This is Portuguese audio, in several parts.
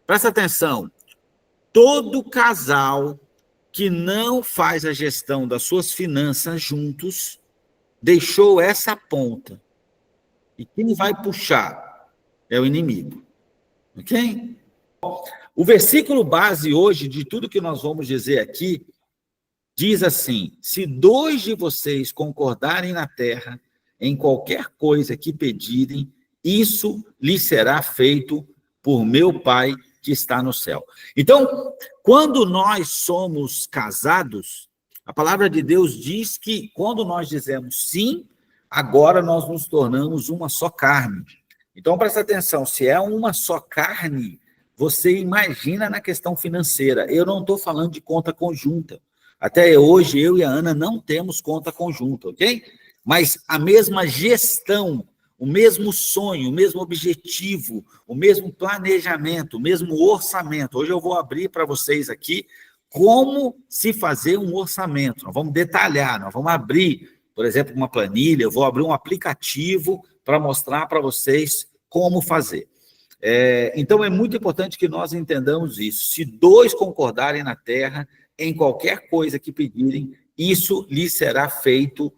Presta atenção, todo casal que não faz a gestão das suas finanças juntos, deixou essa ponta. E quem vai puxar é o inimigo. Ok? O versículo base hoje de tudo que nós vamos dizer aqui, diz assim: se dois de vocês concordarem na terra, em qualquer coisa que pedirem, isso lhes será feito por meu Pai que está no céu. Então, quando nós somos casados, a palavra de Deus diz que quando nós dizemos sim, agora nós nos tornamos uma só carne. Então, presta atenção, se é uma só carne, você imagina na questão financeira. Eu não estou falando de conta conjunta. Até hoje, eu e a Ana não temos conta conjunta, ok? Mas a mesma gestão, o mesmo sonho, o mesmo objetivo, o mesmo planejamento, o mesmo orçamento. Hoje eu vou abrir para vocês aqui como se fazer um orçamento. Nós vamos detalhar, nós vamos abrir, por exemplo, uma planilha, eu vou abrir um aplicativo para mostrar para vocês como fazer. Então, é muito importante que nós entendamos isso. Se dois concordarem na terra, em qualquer coisa que pedirem, isso lhes será feito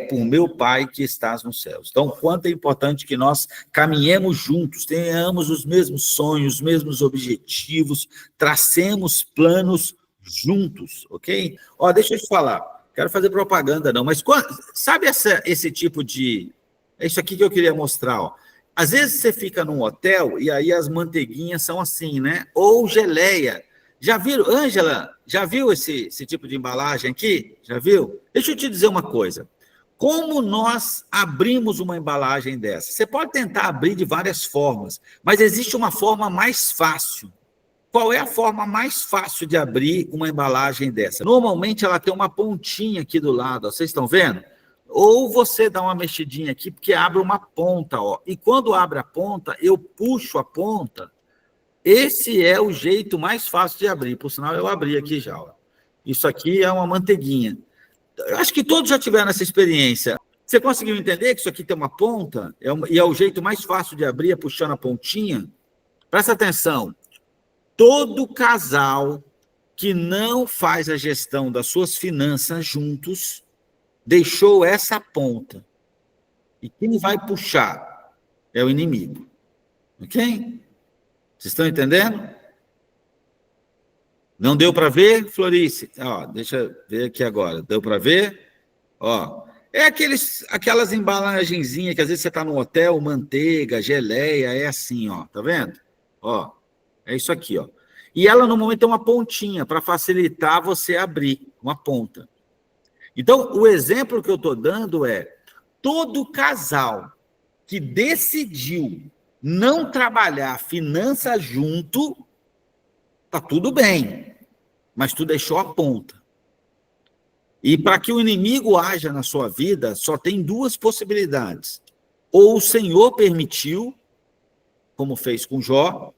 por meu Pai que estás nos céus. Então, quanto é importante que nós caminhemos juntos, tenhamos os mesmos sonhos, os mesmos objetivos, tracemos planos juntos, ok? Ó, deixa eu te falar, quero fazer propaganda não, mas sabe esse tipo de... É isso aqui que eu queria mostrar, ó. Às vezes você fica num hotel e aí as manteiguinhas são assim, né? Ou geleia. Já viram, Ângela, já viu esse tipo de embalagem aqui? Já viu? Deixa eu te dizer uma coisa. Como nós abrimos uma embalagem dessa? Você pode tentar abrir de várias formas, mas existe uma forma mais fácil. Qual é a forma mais fácil de abrir uma embalagem dessa? Normalmente ela tem uma pontinha aqui do lado, ó, vocês estão vendo? Ou você dá uma mexidinha aqui, porque abre uma ponta, ó. E quando abre a ponta, eu puxo a ponta. Esse é o jeito mais fácil de abrir. Por sinal, eu abri aqui já, ó. Isso aqui é uma manteiguinha. Eu acho que todos já tiveram essa experiência. Você conseguiu entender que isso aqui tem uma ponta? E é o jeito mais fácil de abrir, é puxando a pontinha? Presta atenção. Todo casal que não faz a gestão das suas finanças juntos, deixou essa ponta. E quem vai puxar é o inimigo. Ok? Vocês estão entendendo? Não deu para ver, Florice? Ó, deixa eu ver aqui agora. Deu para ver? Ó, é aquelas embalagenzinhas que às vezes você está no hotel, manteiga, geleia, é assim, ó. Tá vendo? Ó, é isso aqui, ó. E ela normalmente tem uma pontinha para facilitar você abrir, uma ponta. Então, o exemplo que eu estou dando é todo casal que decidiu não trabalhar finanças junto, tá tudo bem, mas tu deixou a ponta. E para que o inimigo haja na sua vida, só tem duas possibilidades. Ou o Senhor permitiu, como fez com Jó,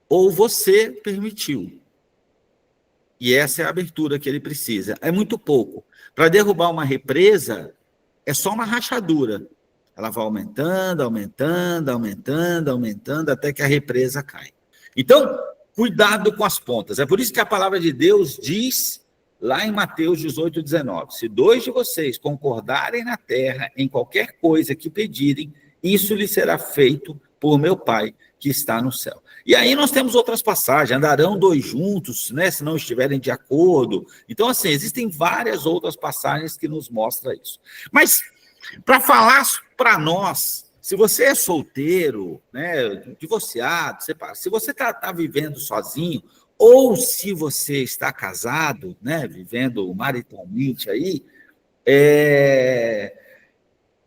ou você permitiu. E essa é a abertura que ele precisa. É muito pouco. Para derrubar uma represa, é só uma rachadura. Ela vai aumentando, aumentando, aumentando, aumentando, até que a represa cai. Então, cuidado com as pontas. É por isso que a palavra de Deus diz, lá em Mateus 18, 19, se dois de vocês concordarem na terra em qualquer coisa que pedirem, isso lhe será feito por meu Pai que está no céu. E aí nós temos outras passagens, andarão dois juntos, né, se não estiverem de acordo. Então, assim, existem várias outras passagens que nos mostram isso. Mas, para falar para nós, se você é solteiro, né, divorciado, separado, se você está vivendo sozinho, ou se você está casado, né, vivendo maritalmente aí,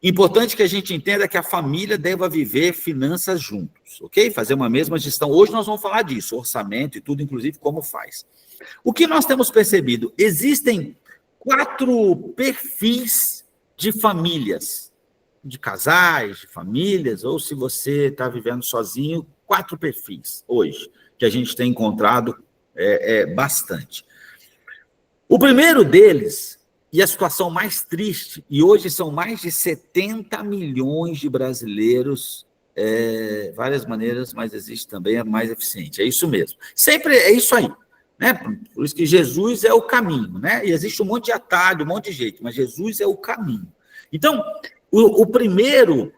importante que a gente entenda que a família deva viver finanças juntos, ok? Fazer uma mesma gestão. Hoje nós vamos falar disso, orçamento e tudo, inclusive como faz. O que nós temos percebido? Existem 4 perfis de famílias, de casais, de famílias, ou se você está vivendo sozinho, 4 perfis hoje, que a gente tem encontrado bastante. O primeiro deles, e a situação mais triste, e hoje são mais de 70 milhões de brasileiros várias maneiras, mas existe também a mais eficiente. É isso mesmo. Sempre é isso aí. Né? Por isso que Jesus é o caminho. Né? E existe um monte de atalho, um monte de jeito, mas Jesus é o caminho. Então, o primeiro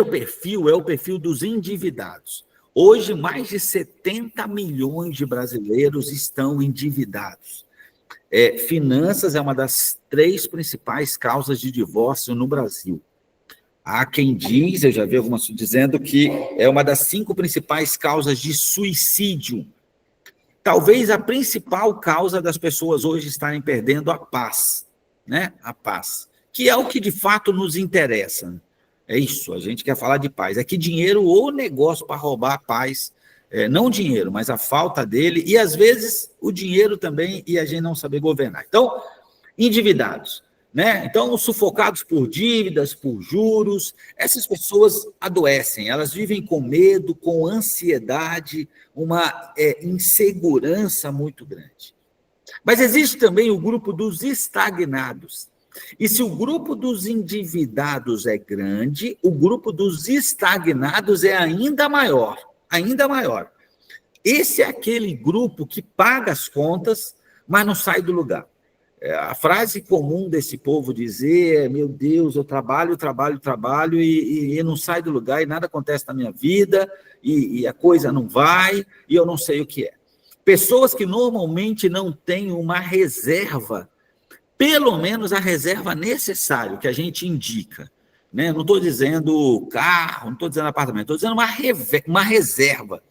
perfil é o perfil dos endividados. Hoje, mais de 70 milhões de brasileiros estão endividados. Finanças é uma das 3 principais causas de divórcio no Brasil. Há quem diz, eu já vi algumas dizendo que é uma das 5 principais causas de suicídio. Talvez a principal causa das pessoas hoje estarem perdendo a paz, né? A paz, que é o que de fato nos interessa. É isso, a gente quer falar de paz. É que dinheiro ou negócio para roubar a paz, não dinheiro, mas a falta dele, e às vezes o dinheiro também e a gente não saber governar. Então, endividados. Né? Então, sufocados por dívidas, por juros, essas pessoas adoecem, elas vivem com medo, com ansiedade, uma insegurança muito grande. Mas existe também o grupo dos estagnados. E se o grupo dos endividados é grande, o grupo dos estagnados é ainda maior, ainda maior. Esse é aquele grupo que paga as contas, mas não sai do lugar. A frase comum desse povo dizer é: meu Deus, eu trabalho e não sai do lugar e nada acontece na minha vida e a coisa não vai e eu não sei o que é. Pessoas que normalmente não têm uma reserva, pelo menos a reserva necessária, que a gente indica. Né? Não estou dizendo carro, não estou dizendo apartamento, estou dizendo uma reserva.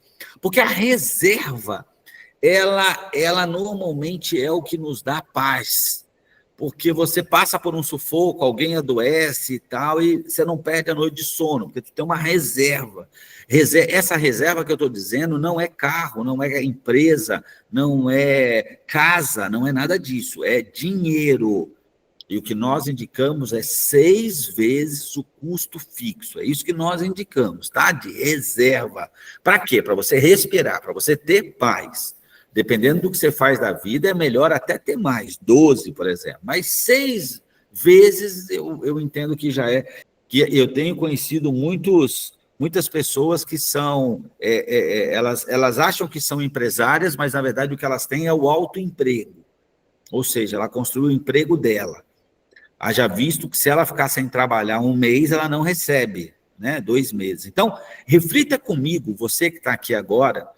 Porque a reserva ela normalmente é o que nos dá paz, porque você passa por um sufoco, alguém adoece e tal, e você não perde a noite de sono, porque tu tem uma reserva. Essa reserva que eu estou dizendo não é carro, não é empresa, não é casa, não é nada disso, é dinheiro. E o que nós indicamos é 6 vezes o custo fixo. É isso que nós indicamos, tá? De reserva. Para quê? Para você respirar, para você ter paz. Dependendo do que você faz da vida, é melhor até ter mais, 12, por exemplo. Mas 6 vezes eu entendo que já é. Que eu tenho conhecido muitas pessoas que são, elas acham que são empresárias, mas na verdade o que elas têm é o autoemprego. Ou seja, ela construiu o emprego dela. Haja visto que se ela ficar sem trabalhar 1 mês, ela não recebe, né? 2 meses. Então, reflita comigo, você que está aqui agora,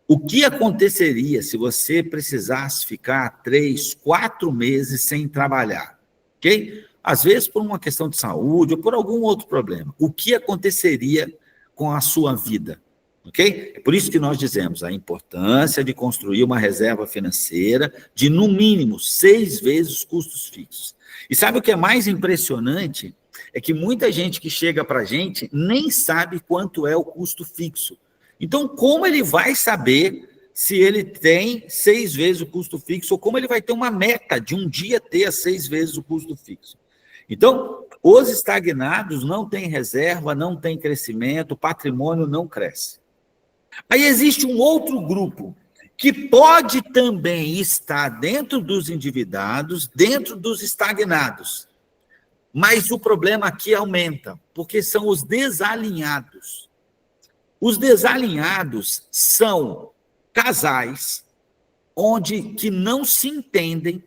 o que aconteceria se você precisasse ficar 3, 4 meses sem trabalhar? Ok? Às vezes por uma questão de saúde ou por algum outro problema. O que aconteceria com a sua vida? Ok? É por isso que nós dizemos a importância de construir uma reserva financeira de, no mínimo, 6 vezes os custos fixos. E sabe o que é mais impressionante? É que muita gente que chega para a gente nem sabe quanto é o custo fixo. Então, como ele vai saber se ele tem 6 vezes o custo fixo, ou como ele vai ter uma meta de um dia ter 6 vezes o custo fixo? Então, os estagnados não têm reserva, não têm crescimento, o patrimônio não cresce. Aí existe um outro grupo, que pode também estar dentro dos endividados, dentro dos estagnados. Mas o problema aqui aumenta, porque são os desalinhados. Os desalinhados são casais que não se entendem,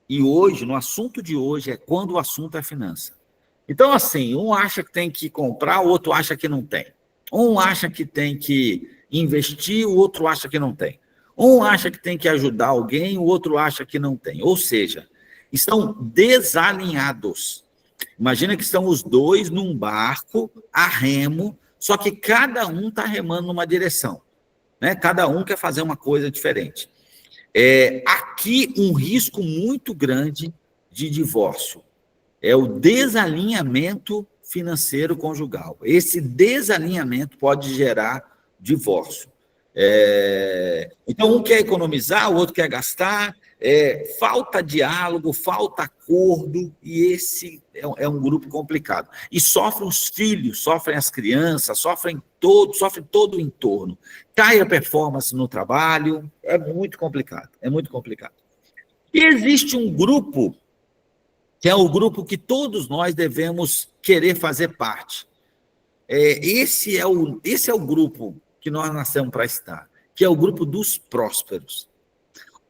e hoje, no assunto de hoje, é quando o assunto é finança. Então, assim, um acha que tem que comprar, o outro acha que não tem. Um acha que tem que investir, o outro acha que não tem. Um acha que tem que ajudar alguém, o outro acha que não tem. Ou seja, estão desalinhados. Imagina que estão os dois num barco, a remo, só que cada um está remando numa direção. Né? Cada um quer fazer uma coisa diferente. Aqui, um risco muito grande de divórcio é o desalinhamento financeiro conjugal. Esse desalinhamento pode gerar divórcio. Então, um quer economizar, o outro quer gastar, falta diálogo, falta acordo, e esse é um grupo complicado. E sofrem os filhos, sofrem as crianças, sofre todo o entorno. Cai a performance no trabalho, é muito complicado, é muito complicado. E existe um grupo, que é o grupo que todos nós devemos querer fazer parte. esse é o grupo que nós nascemos para estar, que é o grupo dos prósperos.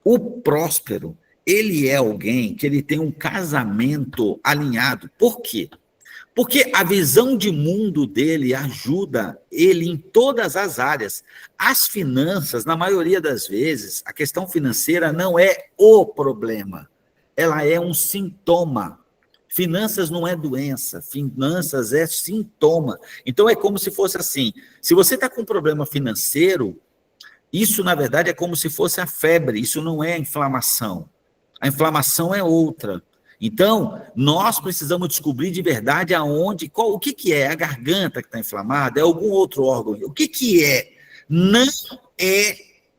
O próspero, ele é alguém que ele tem um casamento alinhado. Por quê? Porque a visão de mundo dele ajuda ele em todas as áreas. As finanças, na maioria das vezes, a questão financeira não é o problema, ela é um sintoma. Finanças não é doença, finanças é sintoma. Então é como se fosse assim, se você está com um problema financeiro, isso na verdade é como se fosse a febre, isso não é inflamação. A inflamação é outra. Então, nós precisamos descobrir de verdade o que é a garganta que está inflamada, é algum outro órgão. O que é? Não é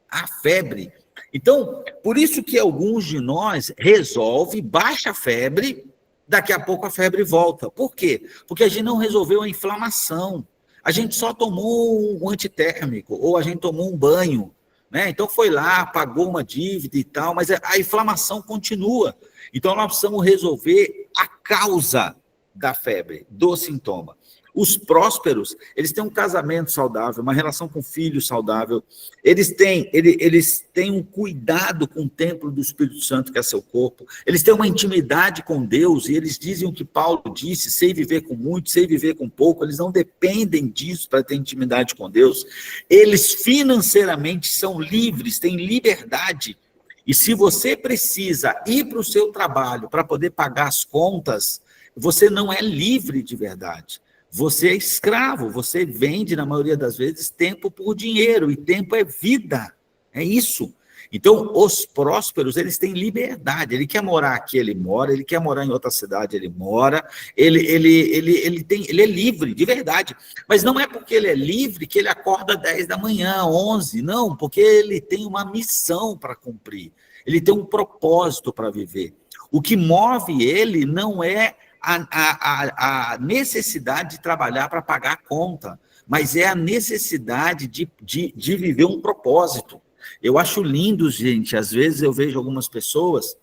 a febre. Então, por isso que alguns de nós resolve, baixa a febre, daqui a pouco a febre volta. Por quê? Porque a gente não resolveu a inflamação. A gente só tomou um antitérmico, ou a gente tomou um banho, né? Então foi lá, pagou uma dívida e tal, mas a inflamação continua. Então, nós precisamos resolver a causa da febre, do sintoma. Os prósperos, eles têm um casamento saudável, uma relação com o filho saudável, eles têm um cuidado com o templo do Espírito Santo, que é seu corpo, eles têm uma intimidade com Deus, e eles dizem o que Paulo disse, sei viver com muito, sei viver com pouco, eles não dependem disso para ter intimidade com Deus, eles financeiramente são livres, têm liberdade. E se você precisa ir para o seu trabalho para poder pagar as contas, você não é livre de verdade. Você é escravo, você vende, na maioria das vezes, tempo por dinheiro, e tempo é vida, é isso. Então, os prósperos, eles têm liberdade, ele quer morar aqui, ele mora, ele quer morar em outra cidade, ele mora, ele é livre, de verdade. Mas não é porque ele é livre que ele acorda 10 da manhã, 11, não, porque ele tem uma missão para cumprir, ele tem um propósito para viver. O que move ele não é a necessidade de trabalhar para pagar a conta, mas é a necessidade de viver um propósito. Eu acho lindo, gente, às vezes eu vejo algumas pessoas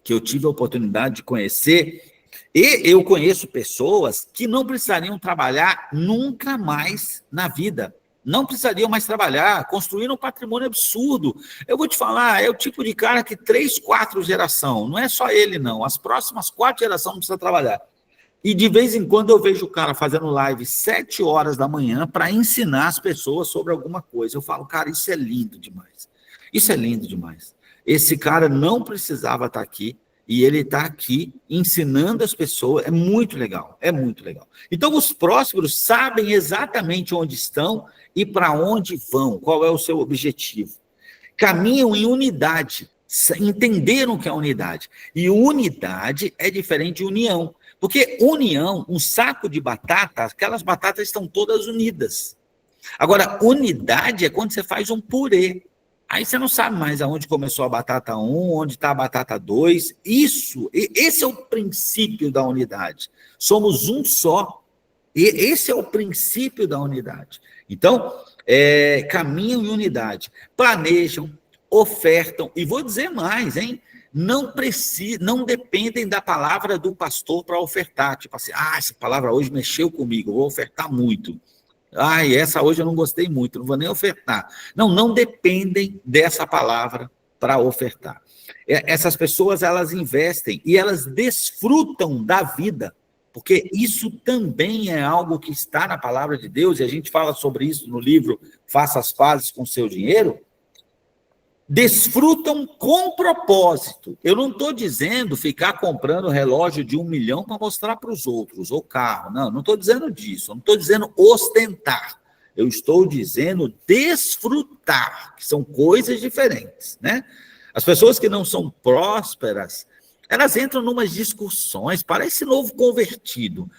que eu tive a oportunidade de conhecer, e eu conheço pessoas que não precisariam trabalhar nunca mais na vida, não precisariam mais trabalhar, construíram um patrimônio absurdo. Eu vou te falar, é o tipo de cara que 3, 4 gerações, não é só ele não, as próximas 4 gerações não precisam trabalhar. E de vez em quando eu vejo o cara fazendo live 7 horas da manhã para ensinar as pessoas sobre alguma coisa. Eu falo, cara, isso é lindo demais. Isso é lindo demais. Esse cara não precisava estar aqui e ele está aqui ensinando as pessoas. É muito legal, é muito legal. Então, os prósperos sabem exatamente onde estão e para onde vão, qual é o seu objetivo. Caminham em unidade, entenderam o que é unidade. E unidade é diferente de união. Porque união, um saco de batata, aquelas batatas estão todas unidas. Agora, unidade é quando você faz um purê. Aí você não sabe mais aonde começou a batata 1, onde está a batata 2. Esse é o princípio da unidade. Somos um só. E esse é o princípio da unidade. Então, caminham em unidade, planejam, ofertam, e vou dizer mais, hein? Não dependem da palavra do pastor para ofertar, tipo assim, essa palavra hoje mexeu comigo, vou ofertar muito. Essa hoje eu não gostei muito, não vou nem ofertar. Não dependem dessa palavra para ofertar. Essas pessoas, elas investem e elas desfrutam da vida, porque isso também é algo que está na palavra de Deus, e a gente fala sobre isso no livro Faça as Pazes com o Seu Dinheiro. Desfrutam com propósito. Eu não estou dizendo ficar comprando relógio de 1 milhão para mostrar para os outros, ou carro. Não estou dizendo disso. Eu não estou dizendo ostentar. Eu estou dizendo desfrutar, que são coisas diferentes, né? As pessoas que não são prósperas, elas entram em umas discussões, parece novo convertido.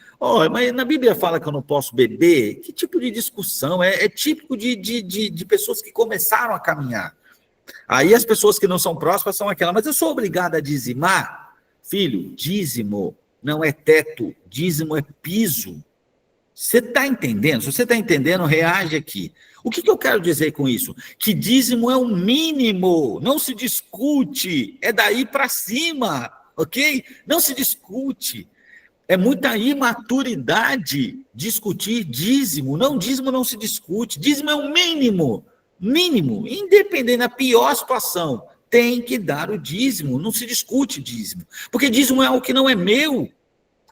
Mas na Bíblia fala que eu não posso beber? Que tipo de discussão? É típico de pessoas que começaram a caminhar. Aí as pessoas que não são prósperas são aquelas, mas eu sou obrigado a dizimar? Filho, dízimo não é teto, dízimo é piso. Você está entendendo? Se você está entendendo, reage aqui. O que eu quero dizer com isso? Que dízimo é o mínimo, não se discute, é daí para cima, ok? Não se discute. É muita imaturidade discutir dízimo. Não, dízimo não se discute. Dízimo é o mínimo. Mínimo. Independente da pior situação, tem que dar o dízimo. Não se discute dízimo. Porque dízimo é algo que não é meu.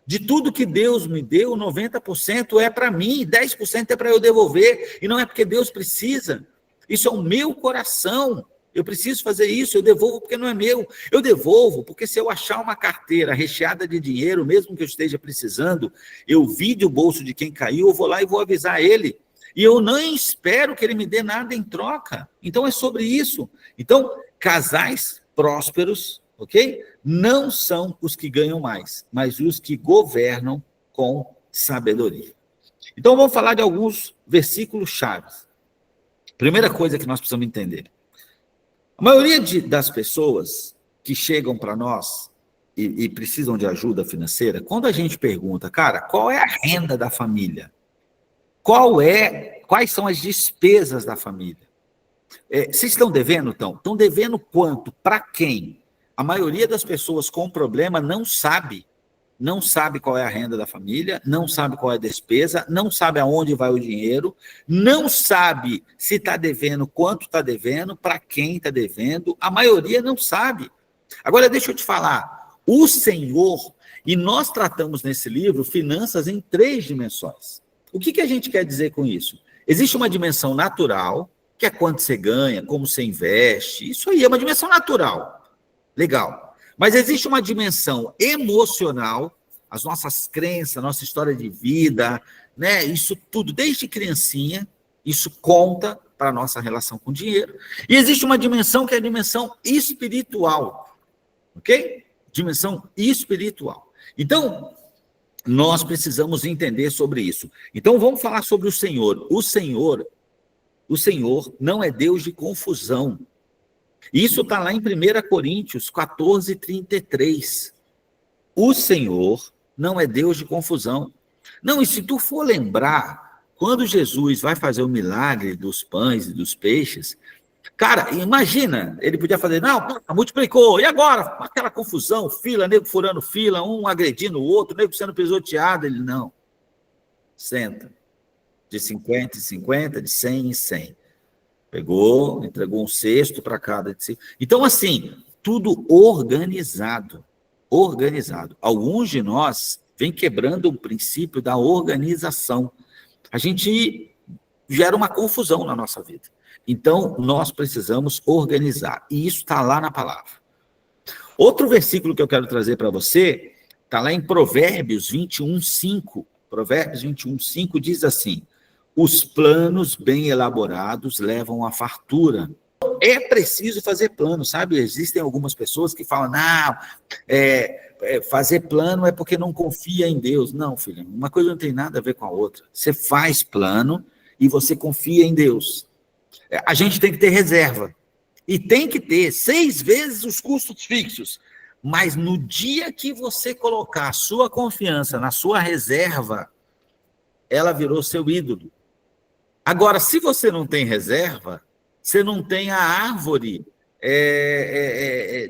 De tudo que Deus me deu, 90% é para mim, 10% é para eu devolver. E não é porque Deus precisa. Isso é o meu coração. Eu preciso fazer isso, eu devolvo porque não é meu. Eu devolvo porque se eu achar uma carteira recheada de dinheiro, mesmo que eu esteja precisando, eu vi do bolso de quem caiu, eu vou lá e vou avisar ele. E eu nem espero que ele me dê nada em troca. Então é sobre isso. Então, casais prósperos, ok? Não são os que ganham mais, mas os que governam com sabedoria. Então vamos falar de alguns versículos chaves. Primeira coisa que nós precisamos entender. A maioria das pessoas que chegam para nós e precisam de ajuda financeira, quando a gente pergunta, cara, qual é a renda da família? Quais são as despesas da família? Vocês estão devendo, então? Estão devendo quanto? Para quem? A maioria das pessoas com problema não sabe qual é a renda da família, não sabe qual é a despesa, não sabe aonde vai o dinheiro, não sabe se está devendo, quanto está devendo, para quem está devendo, a maioria não sabe. Agora, deixa eu te falar, o Senhor, e nós tratamos nesse livro finanças em 3 dimensões. O que a gente quer dizer com isso? Existe uma dimensão natural, que é quanto você ganha, como você investe, isso aí é uma dimensão natural, legal. Mas existe uma dimensão emocional, as nossas crenças, a nossa história de vida, né? Isso tudo, desde criancinha, isso conta para a nossa relação com o dinheiro. E existe uma dimensão que é a dimensão espiritual, ok? Dimensão espiritual. Então, nós precisamos entender sobre isso. Então, vamos falar sobre o Senhor. O Senhor não é Deus de confusão. Isso está lá em 1 Coríntios 14, 33. O Senhor não é Deus de confusão. Não, e se tu for lembrar, quando Jesus vai fazer o milagre dos pães e dos peixes, cara, imagina, ele podia fazer, não, multiplicou, e agora? Aquela confusão, fila, nego furando fila, um agredindo o outro, nego sendo pisoteado. Ele, não, senta, de 50 em 50, de 100 em 100. Pegou, entregou um cesto para cada. Então, assim, tudo organizado. Organizado. Alguns de nós vêm quebrando o princípio da organização. A gente gera uma confusão na nossa vida. Então, nós precisamos organizar. E isso está lá na palavra. Outro versículo que eu quero trazer para você está lá em Provérbios 21, 5. Provérbios 21, 5 diz assim: os planos bem elaborados levam à fartura. É preciso fazer plano, sabe? Existem algumas pessoas que falam, não, fazer plano é porque não confia em Deus. Não, filho, uma coisa não tem nada a ver com a outra. Você faz plano e você confia em Deus. A gente tem que ter reserva. E tem que ter 6 vezes os custos fixos. Mas no dia que você colocar a sua confiança na sua reserva, ela virou seu ídolo. Agora, se você não tem reserva, você não tem a árvore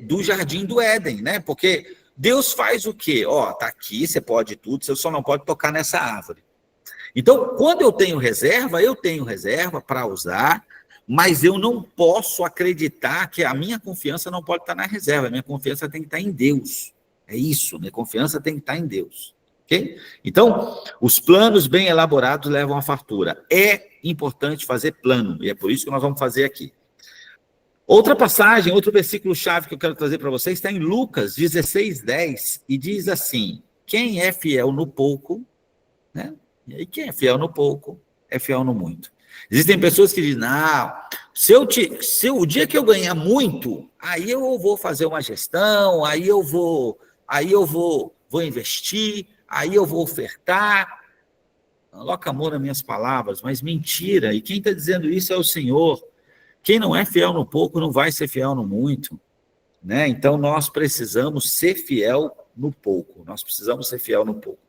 do Jardim do Éden, né? Porque Deus faz o quê? Tá aqui, você pode tudo, você só não pode tocar nessa árvore. Então, quando eu tenho reserva para usar, mas eu não posso acreditar que a minha confiança não pode estar na reserva, a minha confiança tem que estar em Deus. É isso, minha confiança tem que estar em Deus. Okay? Então, os planos bem elaborados levam à fartura. É importante fazer plano, e é por isso que nós vamos fazer aqui. Outra passagem, outro versículo-chave que eu quero trazer para vocês está em Lucas 16, 10, e diz assim: quem é fiel no pouco, né? E aí, quem é fiel no pouco, é fiel no muito. Existem pessoas que dizem, não, se o dia que eu ganhar muito, aí eu vou fazer uma gestão, aí eu vou investir, aí eu vou ofertar. Coloca amor nas minhas palavras, mas mentira. E quem está dizendo isso é o Senhor. Quem não é fiel no pouco não vai ser fiel no muito, né? Então nós precisamos ser fiel no pouco. Nós precisamos ser fiel no pouco.